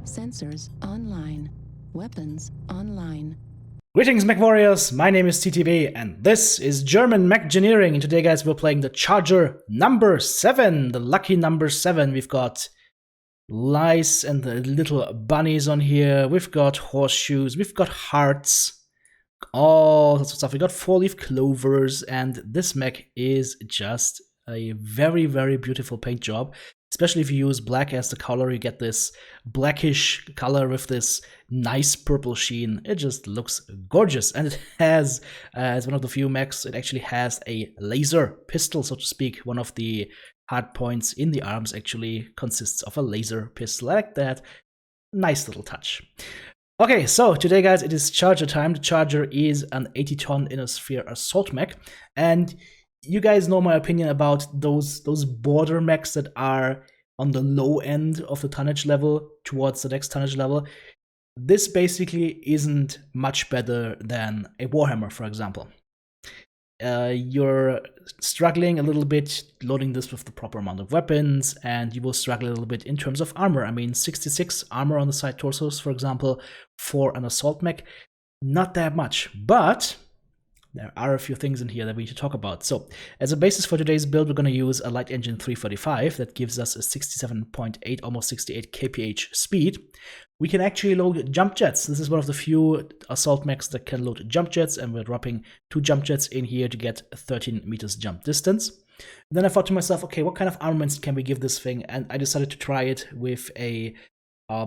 Sensors online. Weapons online. Greetings, Mechwarriors! My name is TTB, and this is German Mechgineering. And today, guys, we're playing the Charger number 7, the lucky number 7. We've got lice and the little bunnies on here. We've got horseshoes. We've got hearts. All sorts of stuff. We got 4-leaf clovers, and this mech is just a very, very beautiful paint job. Especially if you use black as the color, you get this blackish color with this nice purple sheen. It just looks gorgeous. And it has, as one of the few mechs, it actually has a laser pistol, so to speak. One of the hard points in the arms actually consists of a laser pistol like that. Nice little touch. Okay, so today, guys, it is Charger time. The Charger is an 80-ton inner sphere assault mech, and you guys know my opinion about those border mechs that are on the low end of the tonnage level towards the next tonnage level. This basically isn't much better than a Warhammer, for example. You're struggling a little bit loading this with the proper amount of weapons, and you will struggle a little bit in terms of armor. I mean, 66 armor on the side torsos, for example, for an assault mech, not that much, but there are a few things in here that we need to talk about. So, as a basis for today's build, we're going to use a light engine 345 that gives us a 67.8, almost 68 kph speed. We can actually load jump jets. This is one of the few assault mechs that can load jump jets, and we're dropping 2 jump jets in here to get 13 meters jump distance. And then I thought to myself, okay, what kind of armaments can we give this thing? And I decided to try it with a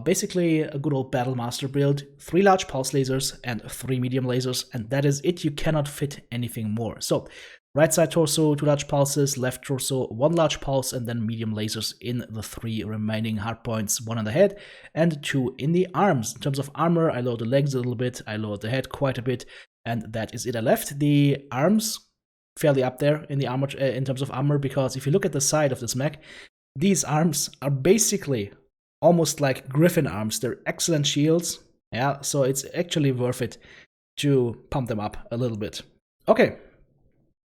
basically a good old Battle Master build, 3 large pulse lasers and 3 medium lasers, and that is it. You cannot fit anything more. So, right side torso, 2 large pulses, left torso, 1 large pulse, and then medium lasers in the 3 remaining hardpoints, 1 on the head and 2 in the arms. In terms of armor, I lowered the legs a little bit, I lowered the head quite a bit, and that is it. I left the arms fairly up there in the armor, in terms of armor, because if you look at the side of this mech, these arms are basically almost like Griffin arms. They're excellent shields, yeah, so it's actually worth it to pump them up a little bit. Okay,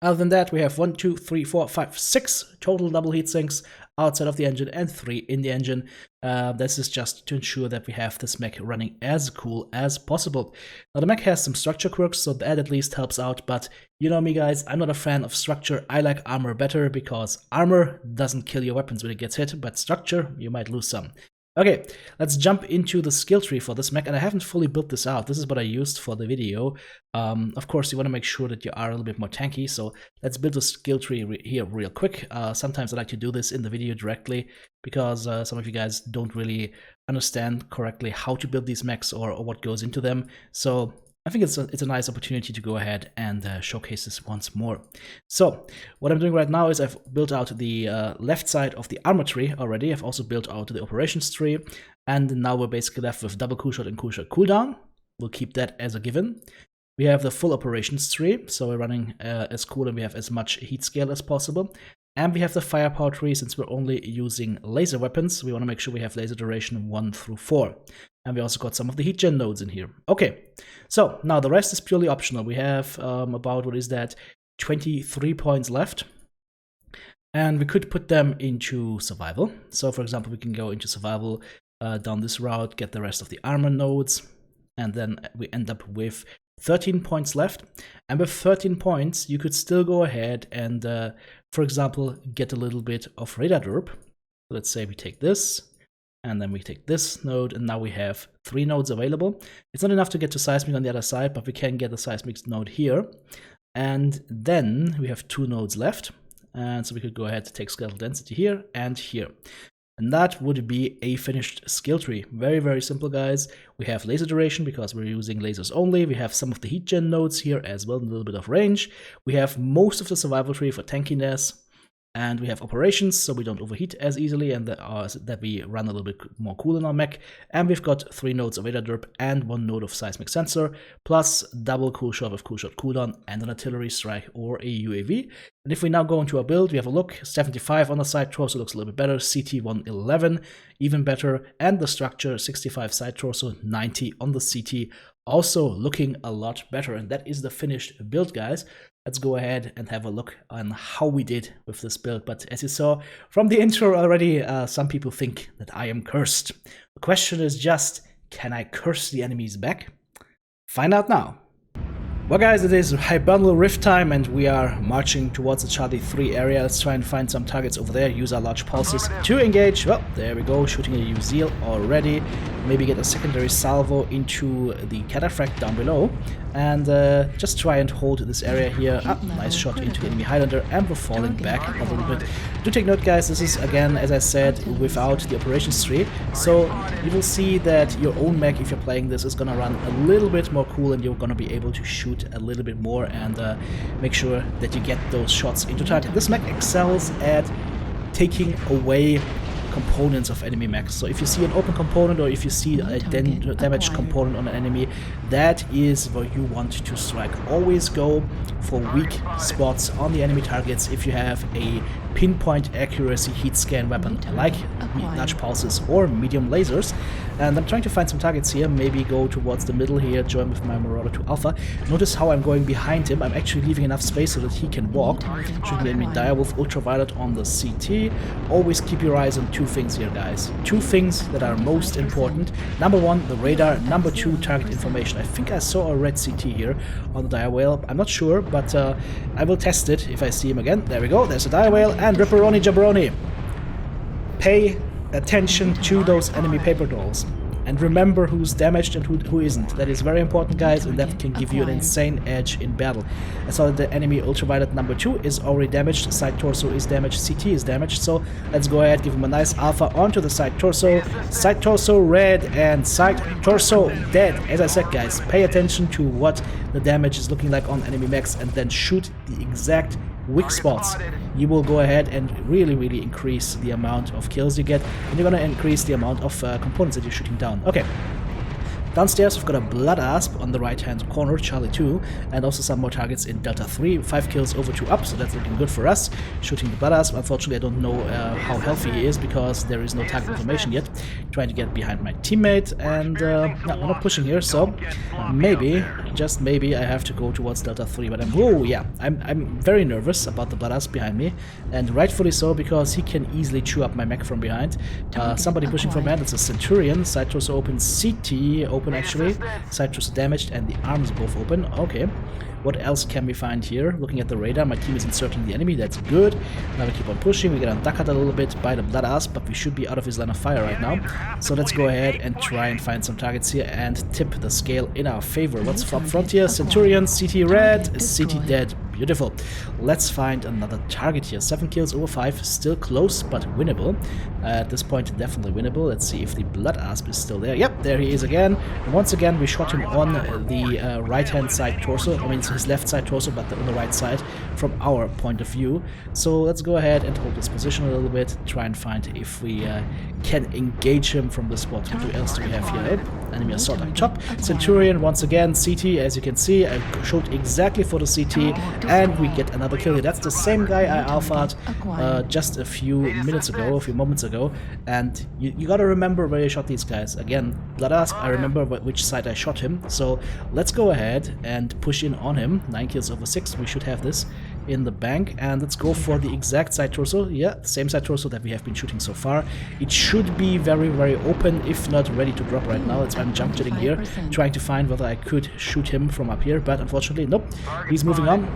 other than that, we have 1, 2, 3, 4, 5, 6 total double heat sinks outside of the engine and 3 in the engine. This is just to ensure that we have this mech running as cool as possible. Now, the mech has some structure quirks, so that at least helps out, but you know me, guys, I'm not a fan of structure. I like armor better, because armor doesn't kill your weapons when it gets hit, but structure, you might lose some. Okay, let's jump into the skill tree for this mech, and I haven't fully built this out. This is what I used for the video. Of course, you want to make sure that you are a little bit more tanky, so let's build the skill tree here real quick. Sometimes I like to do this in the video directly, because some of you guys don't really understand correctly how to build these mechs or what goes into them. So I think it's a nice opportunity to go ahead and showcase this once more. So what I'm doing right now is I've built out the left side of the armor tree already. I've also built out the operations tree, and now we're basically left with double cool shot and cool shot cooldown. We'll keep that as a given. We have the full operations tree, so we're running as cool and we have as much heat scale as possible. And we have the firepower tree. Since we're only using laser weapons, we want to make sure we have laser duration 1 through 4. And we also got some of the heat gen nodes in here. Okay, so now the rest is purely optional. We have about, what is that, 23 points left. And we could put them into survival. So for example, we can go into survival down this route, get the rest of the armor nodes, and then we end up with 13 points left. And with 13 points, you could still go ahead and, for example, get a little bit of radar derp. Let's say we take this, and then we take this node, and now we have 3 nodes available. It's not enough to get to seismic on the other side, but we can get the seismic node here. And then we have 2 nodes left. And so we could go ahead to take skeletal density here and here. And that would be a finished skill tree. Very, very simple, guys. We have laser duration because we're using lasers only. We have some of the heat gen nodes here as well, a little bit of range. We have most of the survival tree for tankiness. And we have operations, so we don't overheat as easily, and that we run a little bit more cool in our mech. And we've got 3 nodes of radar derp and 1 node of seismic sensor, plus double cool shot with cool shot cooldown and an artillery strike or a UAV. And if we now go into our build, we have a look, 75 on the side torso looks a little bit better, CT 111 even better, and the structure 65 side torso, 90 on the CT, also looking a lot better. And that is the finished build, guys. let's go ahead and have a look on how we did with this build. But as you saw from the intro already, some people think that I am cursed. The question is just, can I curse the enemies back? Find out now. Well guys, it is high bundle rift time and we are marching towards the Charlie 3 area. Let's try and find some targets over there, use our large pulses to engage. Well, there we go, shooting a Uziel already. Maybe get a secondary salvo into the cataphract down below. And just try and hold this area here. Nice shot into the enemy Highlander, and we're falling back a little bit. Do take note guys, this is again, as I said, without the operations tree. So you will see that your own mech, if you're playing this, is gonna run a little bit more cool and you're gonna be able to shoot a little bit more and make sure that you get those shots into target. This mech excels at taking away components of enemy mechs. So if you see an open component or if you see a damaged component on an enemy, that is where you want to strike. Always go for weak spots on the enemy targets if you have a pinpoint accuracy heat scan weapon like large pulses or medium lasers. And I'm trying to find some targets here, maybe go towards the middle here, join with my Marauder to Alpha. Notice how I'm going behind him. I'm actually leaving enough space so that he can walk. Shooting the enemy Direwolf Ultraviolet on the CT. Always keep your eyes on two things here guys. Two things that are most important. Number one, the radar. Number two, target information. I think I saw a red CT here on the Direwolf. I'm not sure, but I will test it if I see him again. There we go, there's a Direwolf and Ripperoni Jabroni. Pay attention to those enemy paper dolls and remember who's damaged and who isn't. That is very important guys, and that can give you an insane edge in battle. I saw that the enemy Ultraviolet number 2 is already damaged, side torso is damaged, CT is damaged, so let's go ahead, give him a nice alpha onto the side torso red and side torso dead. As I said guys, pay attention to what the damage is looking like on enemy mechs and then shoot the exact weak spots. You will go ahead and really increase the amount of kills you get, and you're gonna increase the amount of components that you're shooting down. Okay. Downstairs we've got a Blood Asp on the right hand corner, Charlie 2, and also some more targets in Delta 3. 5 kills over 2 up, so that's looking good for us. Shooting the Blood Asp. Unfortunately I don't know how healthy he is because there is no target information yet. Trying to get behind my teammate, and no, we're not pushing here, so maybe, just maybe, I have to go towards Delta 3. But I'm very nervous about the Blood Asp behind me, and rightfully so because he can easily chew up my mech from behind. Somebody pushing from behind, it's a Centurion. Side torso open, CT open actually, side torso damaged, and the arms both open. Okay, what else can we find here? Looking at the radar, my team is inserting the enemy, that's good. Now we keep on pushing, we get unduckered a little bit by the Blood Asp, but we should be out of his line of fire right now. So let's go ahead and try and find some targets here and tip the scale in our favor. What's up front here? Centurion, CT red, CT dead. Beautiful. Let's find another target here. 7 kills over 5, still close but winnable. At this point definitely winnable. Let's see if the Blood Asp is still there. Yep, there he is again. And once again we shot him on the right hand side torso. I mean it's his left side torso, but on the right side from our point of view. So let's go ahead and hold this position a little bit, try and find if we can engage him from the spot. What else do we have here? Enemy assault up top. Centurion once again, CT, as you can see, I showed exactly for the CT, and we get another kill here. That's the same guy I alpha'd just a few minutes ago, a few moments ago, and you gotta remember where you shot these guys. Again, Blood Asp, I remember which side I shot him, so let's go ahead and push in on him. 9 kills over 6, we should have this in the bank, and let's go for the exact side torso. Yeah, same side torso that we have been shooting so far. It should be very open, if not ready to drop right now. That's why I'm jump jetting here, trying to find whether I could shoot him from up here, but unfortunately, nope. He's moving on.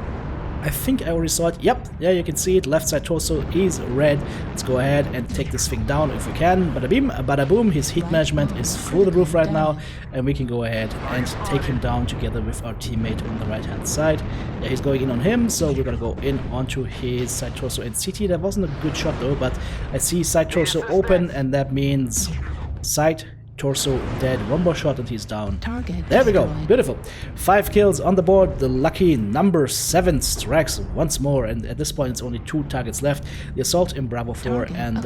I think I already saw it. Yep, there you can see it. Left side torso is red. Let's go ahead and take this thing down if we can. Bada bim, bada boom. His heat management is through the roof right now, and we can go ahead and take him down together with our teammate on the right hand side. Yeah, he's going in on him, so we're gonna go in onto his side torso and CT. That wasn't a good shot though, but I see side torso open, and that means side torso dead. One more shot and he's down. There we go. Beautiful. 5 kills on the board. The lucky number 7 strikes once more, and at this point it's only 2 targets left. The assault in Bravo 4 and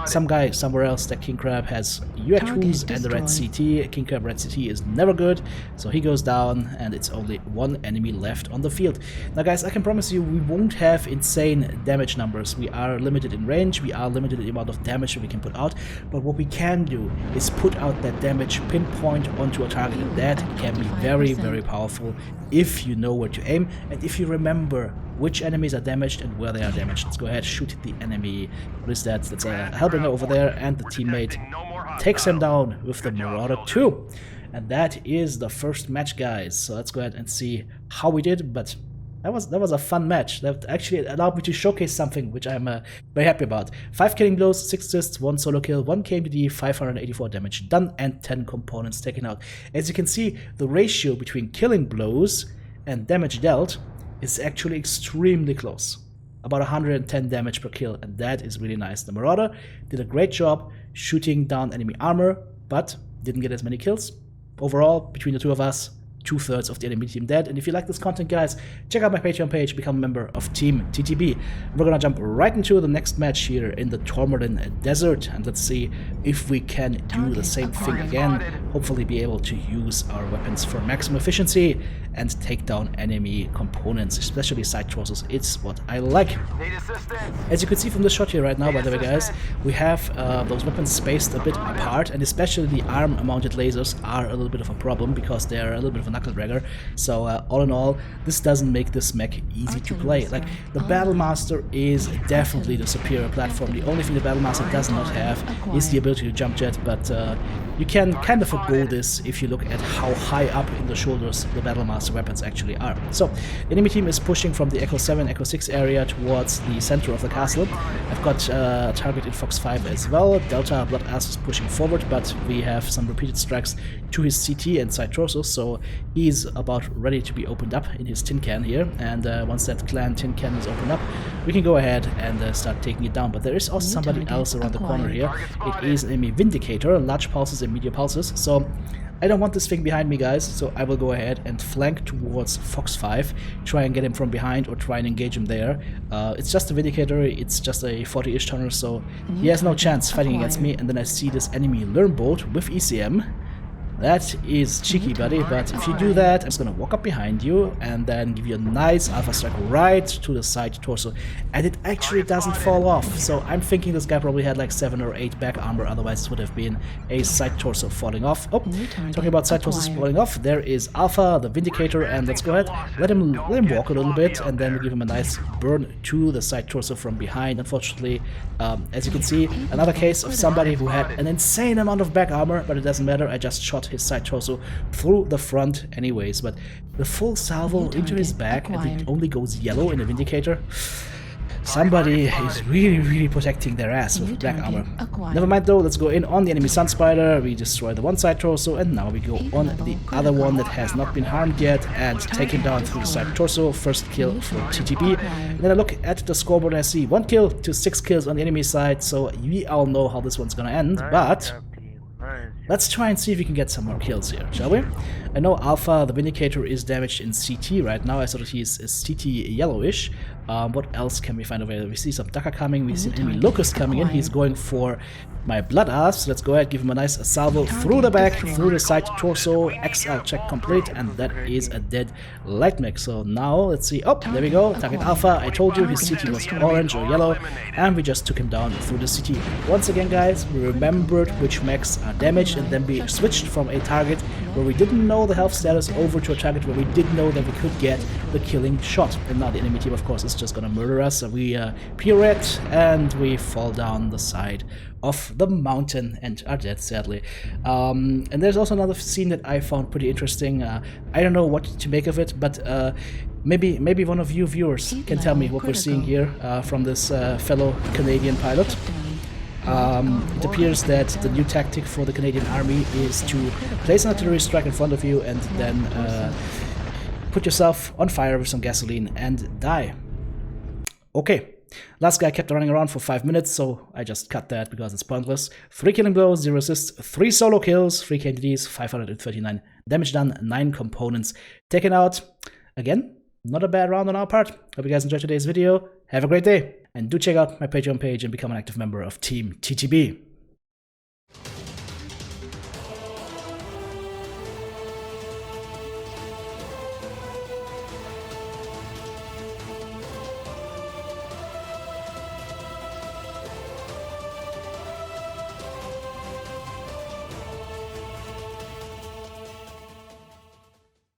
some guy somewhere else. That King Crab has UX2s and the red CT. King Crab red CT is never good, so he goes down, and it's only 1 enemy left on the field. Now guys, I can promise you we won't have insane damage numbers. We are limited in range, we are limited in the amount of damage that we can put out, but what we can do is put our out that damage pinpoint onto a target, and that can be very, very powerful if you know where to aim and if you remember which enemies are damaged and where they are damaged. Let's go ahead, shoot the enemy. What is that? That's a Hellbringer over there, and the teammate takes him down with the Marauder 2. And that is the first match, guys. So let's go ahead and see how we did, but that was a fun match. That actually allowed me to showcase something which I'm very happy about. 5 killing blows, 6 assists, 1 solo kill, 1 KMPD, 584 damage done, and 10 components taken out. As you can see, the ratio between killing blows and damage dealt is actually extremely close. About 110 damage per kill, and that is really nice. The Marauder did a great job shooting down enemy armor, but didn't get as many kills. Overall, between the two of us, 2/3 of the enemy team dead. And if you like this content, guys, check out my Patreon page, become a member of Team TTB. We're gonna jump right into the next match here in the Tourmaline Desert, and let's see if we can do the same thing again. Hopefully be able to use our weapons for maximum efficiency and take down enemy components, especially side torsos. It's what I like. As you can see from the shot here right now, by the way, guys, we have those weapons spaced a bit apart, and especially the arm-mounted lasers are a little bit of a problem because they're a little bit of a knuckle dragger. So all in all, this doesn't make this mech easy to play. Like, the Battlemaster is definitely the superior platform. The only thing the Battlemaster does not have is the ability to jump jet, but you can kind of forgo this if you look at how high up in the shoulders the Battlemaster weapons actually are. So the enemy team is pushing from the Echo 7, Echo 6 area towards the center of the castle. I've got a target in Fox 5 as well. Delta Bloodass is pushing forward, but we have some repeated strikes to his CT and side torso, so he's about ready to be opened up in his tin can here. And once that clan tin can is opened up, we can go ahead and start taking it down. But there is also somebody else around the corner here. It is enemy Vindicator, large pulses and medium pulses. So I don't want this thing behind me, guys, so I will go ahead and flank towards Fox 5, try and get him from behind or try and engage him there. It's just a Vindicator, it's just a 40-ish tonner, so he has no chance fighting against me. And then I see this enemy Learn Bolt with ECM. That is cheeky, buddy, but if you do that, I'm just gonna walk up behind you and then give you a nice alpha strike right to the side torso, and it actually doesn't fall off. So I'm thinking this guy probably had like 7 or 8 back armor, otherwise this would have been a side torso falling off. Oh, talking about side torsos falling off, there is Alpha, the Vindicator, and let's go ahead, let him walk a little bit, and then we give him a nice burn to the side torso from behind. Unfortunately, as you can see, another case of somebody who had an insane amount of back armor, but it doesn't matter, I just shot his side torso through the front anyways. But the full salvo into his back, and it only goes yellow in the Vindicator. Somebody is really protecting their ass with black armor. Never mind though, let's go in on the enemy Sunspider. We destroy the one side torso, and now we go on the other one that has not been harmed yet and take him down through the side torso. First kill for TTB. And then I look at the scoreboard and I see 1 kill to 6 kills on the enemy side, so we all know how this one's gonna end, but let's try and see if we can get some more kills here, shall we? I know Alpha, the Vindicator, is damaged in CT right now. I saw that he's CT yellowish. What else can we find over there? We see some Ducker coming, we see enemy Locust coming in. He's going for my blood ass. So let's go ahead, give him a nice salvo through the back, through the side torso. XL check complete, and that is a dead light mech. So now let's see. Oh, there we go. Target Alpha. I told you his CT was orange or yellow, and we just took him down through the CT. Once again, guys, we remembered which mechs are damaged, and then we switched from a target where we didn't know the health status over to a target where we did know that we could get the killing shot. And now the enemy team, of course, is just gonna murder us. So we pirouette and we fall down the side of the mountain and are dead, sadly. And there's also another scene that I found pretty interesting. I don't know what to make of it, but maybe one of you viewers can tell me what we're seeing here from this fellow Canadian pilot. It appears that the new tactic for the Canadian Army is to place an artillery strike in front of you and then put yourself on fire with some gasoline and die. Okay, last guy kept running around for 5 minutes, so I just cut that because it's pointless. 3 killing blows, 0 assists, 3 solo kills, 3 KNTDs, 539 damage done, 9 components taken out. Again, not a bad round on our part. Hope you guys enjoyed today's video. Have a great day, and do check out my Patreon page and become an active member of Team TTB.